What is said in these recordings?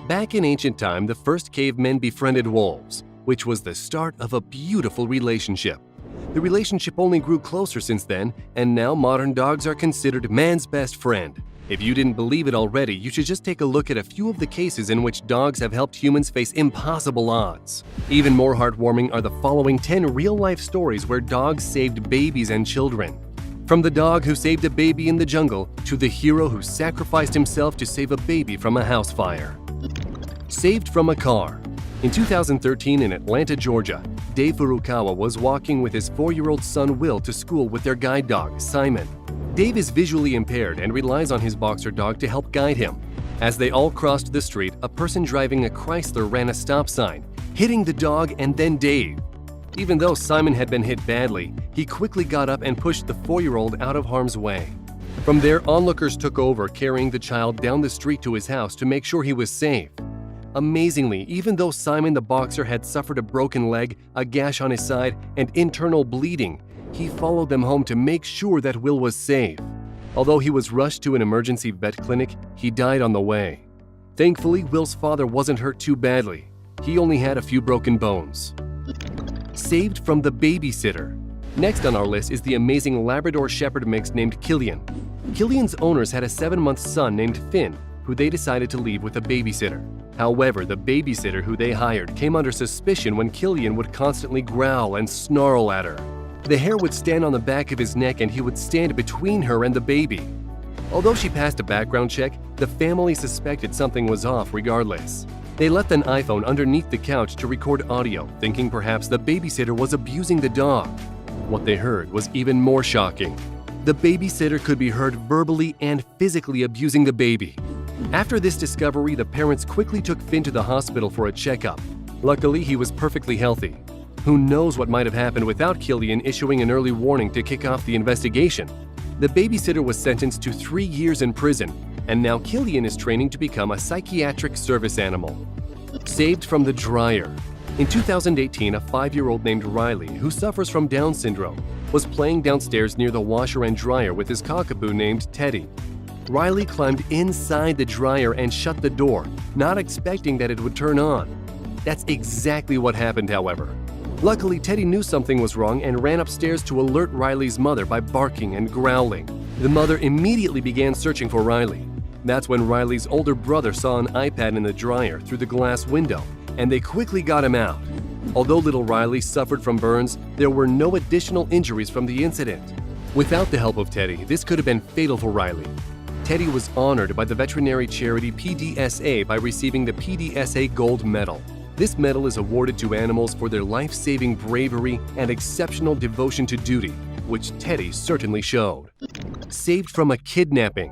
Back in ancient time, the first cavemen befriended wolves, which was the start of a beautiful relationship. The relationship only grew closer since then, and now modern dogs are considered man's best friend. If you didn't believe it already, you should just take a look at a few of the cases in which dogs have helped humans face impossible odds. Even more heartwarming are the following 10 real-life stories where dogs saved babies and children. From the dog who saved a baby in the jungle to the hero who sacrificed himself to save a baby from a house fire. Saved from a car. In 2013 in Atlanta, Georgia, Dave Furukawa was walking with his 4-year-old son Will to school with their guide dog, Simon. Dave is visually impaired and relies on his boxer dog to help guide him. As they all crossed the street, a person driving a Chrysler ran a stop sign, hitting the dog and then Dave. Even though Simon had been hit badly, he quickly got up and pushed the 4-year-old out of harm's way. From there, onlookers took over, carrying the child down the street to his house to make sure he was safe. Amazingly, even though Simon the boxer had suffered a broken leg, a gash on his side, and internal bleeding, he followed them home to make sure that Will was safe. Although he was rushed to an emergency vet clinic, he died on the way. Thankfully, Will's father wasn't hurt too badly. He only had a few broken bones. Saved from the babysitter. Next on our list is the amazing Labrador Shepherd mix named Killian. Killian's owners had a 7-month son named Finn, who they decided to leave with a babysitter. However, the babysitter who they hired came under suspicion when Killian would constantly growl and snarl at her. The hair would stand on the back of his neck and he would stand between her and the baby. Although she passed a background check, the family suspected something was off regardless. They left an iPhone underneath the couch to record audio, thinking perhaps the babysitter was abusing the dog. What they heard was even more shocking. The babysitter could be heard verbally and physically abusing the baby. After this discovery, the parents quickly took Finn to the hospital for a checkup. Luckily, he was perfectly healthy. Who knows what might have happened without Killian issuing an early warning to kick off the investigation. The babysitter was sentenced to 3 years in prison, and now Killian is training to become a psychiatric service animal. Saved from the dryer. In 2018, a 5-year-old named Riley, who suffers from Down syndrome, was playing downstairs near the washer and dryer with his cockapoo named Teddy. Riley climbed inside the dryer and shut the door, not expecting that it would turn on. That's exactly what happened, however. Luckily, Teddy knew something was wrong and ran upstairs to alert Riley's mother by barking and growling. The mother immediately began searching for Riley. That's when Riley's older brother saw an iPad in the dryer through the glass window, and they quickly got him out. Although little Riley suffered from burns, there were no additional injuries from the incident. Without the help of Teddy, this could have been fatal for Riley. Teddy was honored by the veterinary charity PDSA by receiving the PDSA Gold Medal. This medal is awarded to animals for their life-saving bravery and exceptional devotion to duty, which Teddy certainly showed. Saved from a kidnapping.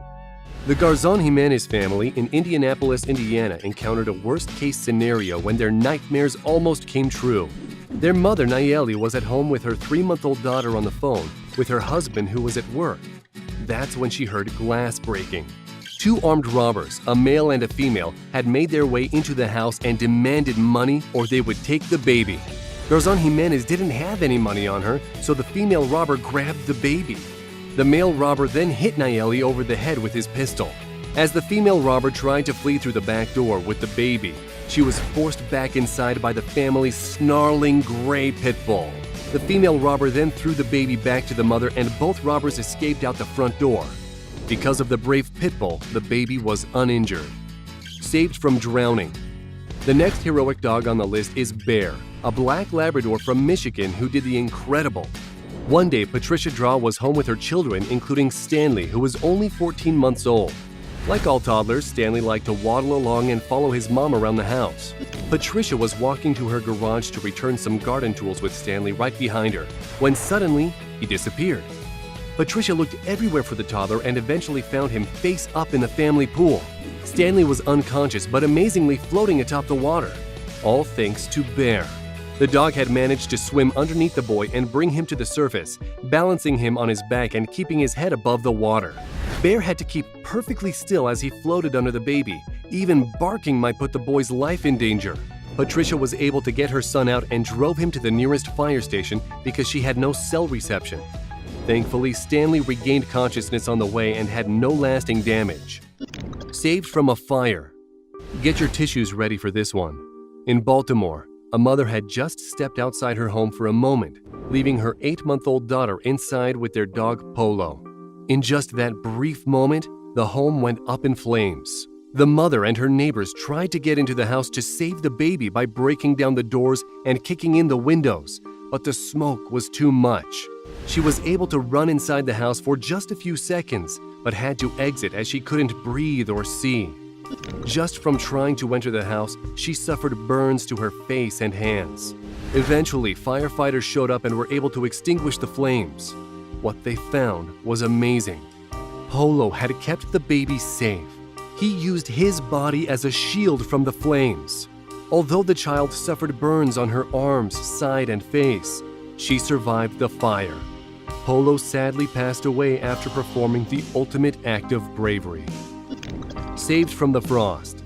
The Garzon Jimenez family in Indianapolis, Indiana encountered a worst-case scenario when their nightmares almost came true. Their mother, Nayeli, was at home with her 3-month-old daughter on the phone with her husband who was at work. That's when she heard glass breaking. 2 armed robbers, a male and a female, had made their way into the house and demanded money or they would take the baby. Garzon Jimenez didn't have any money on her, so the female robber grabbed the baby. The male robber then hit Nayeli over the head with his pistol. As the female robber tried to flee through the back door with the baby, she was forced back inside by the family's snarling gray pit bull. The female robber then threw the baby back to the mother and both robbers escaped out the front door. Because of the brave pit bull, the baby was uninjured. Saved from drowning. The next heroic dog on the list is Bear, a black Labrador from Michigan who did the incredible. One day, Patricia Draw was home with her children, including Stanley, who was only 14 months old. Like all toddlers, Stanley liked to waddle along and follow his mom around the house. Patricia was walking to her garage to return some garden tools with Stanley right behind her, when suddenly, he disappeared. Patricia looked everywhere for the toddler and eventually found him face up in the family pool. Stanley was unconscious but amazingly floating atop the water, all thanks to Bear. The dog had managed to swim underneath the boy and bring him to the surface, balancing him on his back and keeping his head above the water. Bear had to keep perfectly still as he floated under the baby. Even barking might put the boy's life in danger. Patricia was able to get her son out and drove him to the nearest fire station because she had no cell reception. Thankfully, Stanley regained consciousness on the way and had no lasting damage. Saved from a fire. Get your tissues ready for this one. In Baltimore, a mother had just stepped outside her home for a moment, leaving her 8-month-old daughter inside with their dog Polo. In just that brief moment, the home went up in flames. The mother and her neighbors tried to get into the house to save the baby by breaking down the doors and kicking in the windows, but the smoke was too much. She was able to run inside the house for just a few seconds, but had to exit as she couldn't breathe or see. Just from trying to enter the house, she suffered burns to her face and hands. Eventually, firefighters showed up and were able to extinguish the flames. What they found was amazing. Polo had kept the baby safe. He used his body as a shield from the flames. Although the child suffered burns on her arms, side, and face, she survived the fire. Polo sadly passed away after performing the ultimate act of bravery. Saved from the frost.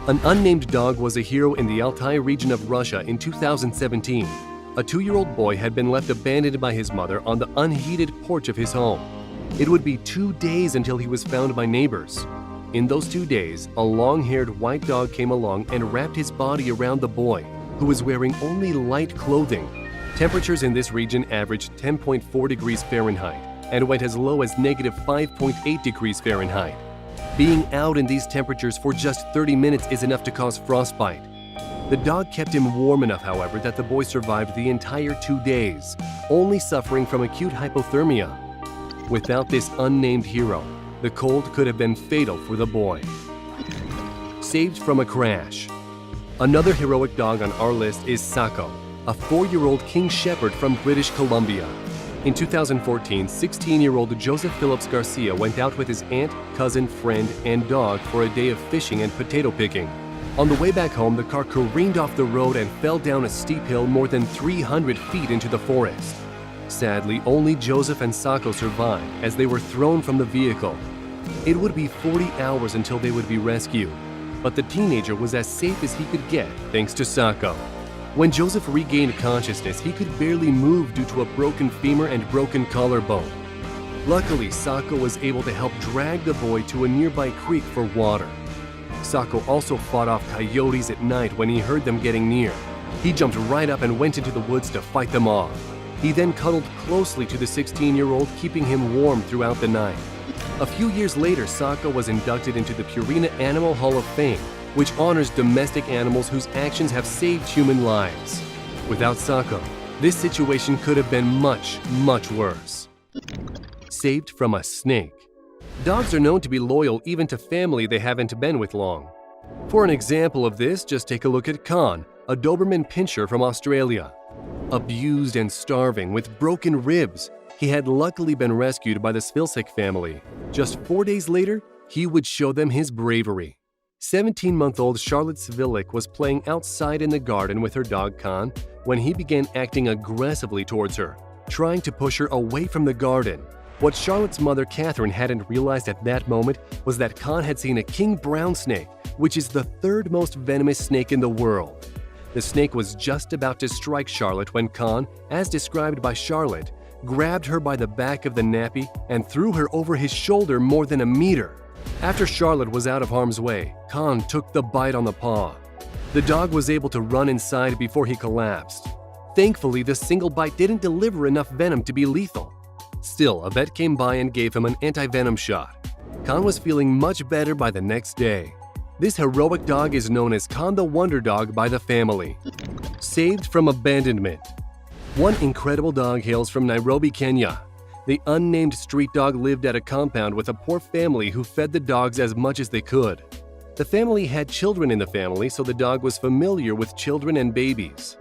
An unnamed dog was a hero in the Altai region of Russia in 2017. A 2-year-old boy had been left abandoned by his mother on the unheated porch of his home. It would be 2 days until he was found by neighbors. In those 2 days, a long-haired white dog came along and wrapped his body around the boy, who was wearing only light clothing. Temperatures in this region averaged 10.4 degrees Fahrenheit and went as low as negative 5.8 degrees Fahrenheit. Being out in these temperatures for just 30 minutes is enough to cause frostbite. The dog kept him warm enough, however, that the boy survived the entire 2 days, only suffering from acute hypothermia. Without this unnamed hero, the cold could have been fatal for the boy. Saved from a crash. Another heroic dog on our list is Sako, a 4-year-old King Shepherd from British Columbia. In 2014, 16-year-old Joseph Phillips Garcia went out with his aunt, cousin, friend, and dog for a day of fishing and potato picking. On the way back home, the car careened off the road and fell down a steep hill more than 300 feet into the forest. Sadly, only Joseph and Sako survived as they were thrown from the vehicle. It would be 40 hours until they would be rescued, but the teenager was as safe as he could get thanks to Sako. When Joseph regained consciousness, he could barely move due to a broken femur and broken collarbone. Luckily, Sako was able to help drag the boy to a nearby creek for water. Sako also fought off coyotes at night when he heard them getting near. He jumped right up and went into the woods to fight them off. He then cuddled closely to the 16-year-old, keeping him warm throughout the night. A few years later, Sako was inducted into the Purina Animal Hall of Fame, which honors domestic animals whose actions have saved human lives. Without Sako, this situation could have been much, much worse. Saved from a snake. Dogs are known to be loyal even to family they haven't been with long. For an example of this, just take a look at Khan, a Doberman Pinscher from Australia. Abused and starving with broken ribs, he had luckily been rescued by the Svilsik family. Just 4 days later, he would show them his bravery. 17-month-old Charlotte Svillik was playing outside in the garden with her dog Khan when he began acting aggressively towards her, trying to push her away from the garden. What Charlotte's mother Catherine hadn't realized at that moment was that Khan had seen a king brown snake, which is the 3rd most venomous snake in the world. The snake was just about to strike Charlotte when Khan, as described by Charlotte, grabbed her by the back of the nappy and threw her over his shoulder more than a meter. After Charlotte was out of harm's way, Khan took the bite on the paw. The dog was able to run inside before he collapsed. Thankfully, the single bite didn't deliver enough venom to be lethal. Still, a vet came by and gave him an anti-venom shot. Khan was feeling much better by the next day. This heroic dog is known as Khan the Wonder Dog by the family. Saved from abandonment. One incredible dog hails from Nairobi, Kenya. The unnamed street dog lived at a compound with a poor family who fed the dogs as much as they could. The family had children in the family, so the dog was familiar with children and babies.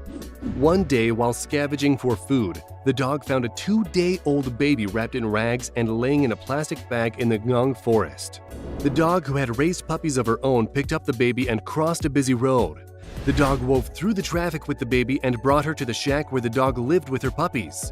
One day, while scavenging for food, the dog found a 2-day-old baby wrapped in rags and laying in a plastic bag in the Ngong forest. The dog, who had raised puppies of her own, picked up the baby and crossed a busy road. The dog wove through the traffic with the baby and brought her to the shack where the dog lived with her puppies.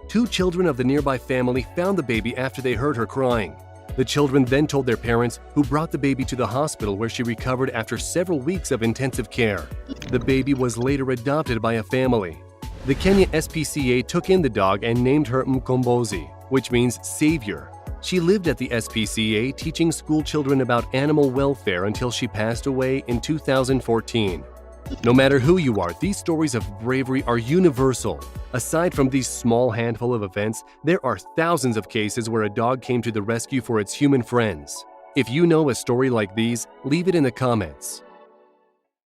2 children of the nearby family found the baby after they heard her crying. The children then told their parents, who brought the baby to the hospital where she recovered after several weeks of intensive care. The baby was later adopted by a family. The Kenya SPCA took in the dog and named her Mkombozi, which means savior. She lived at the SPCA teaching school children about animal welfare until she passed away in 2014. No matter who you are, these stories of bravery are universal. Aside from these small handful of events, there are thousands of cases where a dog came to the rescue for its human friends. If you know a story like these, leave it in the comments.